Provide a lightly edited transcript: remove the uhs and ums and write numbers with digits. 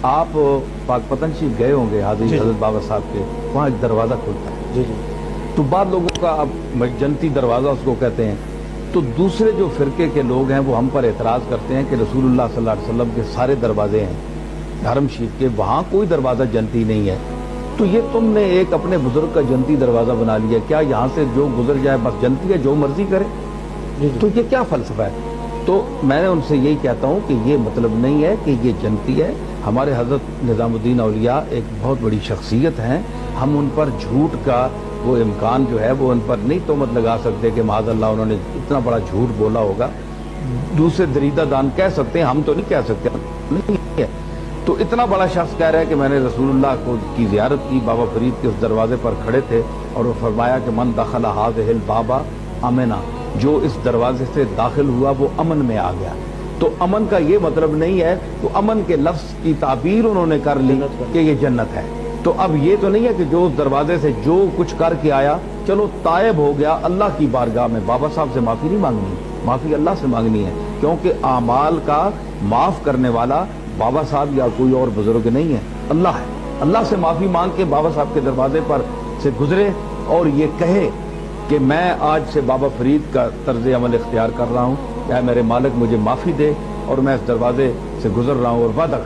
آپ पाकपतन शरीफ गए होंगे हाजी हजरत बाबा साहब के, वहाँ एक दरवाज़ा खुलता है जी जी। तो बाद लोगों का अब जन्नती दरवाज़ा उसको कहते हैं। तो दूसरे जो फिरके के लोग हैं वो हम पर एतराज़ करते हैं कि रसूलुल्लाह सल्लल्लाहु अलैहि वसल्लम के सारे दरवाजे हैं हरम शरीफ के, वहाँ कोई दरवाज़ा जन्नती नहीं है। तो ये तुमने एक अपने बुजुर्ग का जन्नती दरवाज़ा बना लिया, क्या यहाँ से जो गुजर जाए बस जन्नती है, जो मर्जी करे? तो ये क्या फ़लसफ़ा है? तो मैं उनसे यही कहता हूँ कि ये मतलब नहीं है कि ये जन्नती है। हमारे हज़रत निज़ामुद्दीन औलिया एक बहुत बड़ी शख्सियत हैं, हम उन पर झूठ का वो इम्कान जो है वो उन पर नहीं तोहमत लगा सकते कि माज़अल्लाह उन्होंने इतना बड़ा झूठ बोला होगा। दूसरे दरीदा दान कह सकते हैं, हम तो नहीं कह सकते, नहीं है। तो इतना बड़ा शख्स कह रहा है कि मैंने रसूलुल्लाह को की ज़ियारत की, बाबा फरीद के उस दरवाजे पर खड़े थे और वो फरमाया कि मन दखल हाज़िहिल बाबा अमना, जो इस दरवाजे से दाखिल हुआ वो अमन में आ गया। तो अमन का ये मतलब नहीं है, तो अमन के लफ्ज़ की ताबीर उन्होंने कर ली कि ये जन्नत है। तो अब ये तो नहीं है कि जो उस दरवाजे से जो कुछ करके आया चलो तायब हो गया, अल्लाह की बारगाह में बाबा साहब से माफ़ी नहीं मांगनी, माफ़ी अल्लाह से मांगनी है, क्योंकि आमाल का माफ़ करने वाला बाबा साहब या कोई और बुजुर्ग नहीं है, अल्लाह है। अल्लाह से माफ़ी मांग के बाबा साहब के दरवाजे पर से गुजरे और ये कहे कि मैं आज से बाबा फरीद का तर्ज अमल इख्तियार कर रहा हूँ, या मेरे मालिक मुझे माफ़ी दे और मैं इस दरवाजे से गुजर रहा हूँ और वादा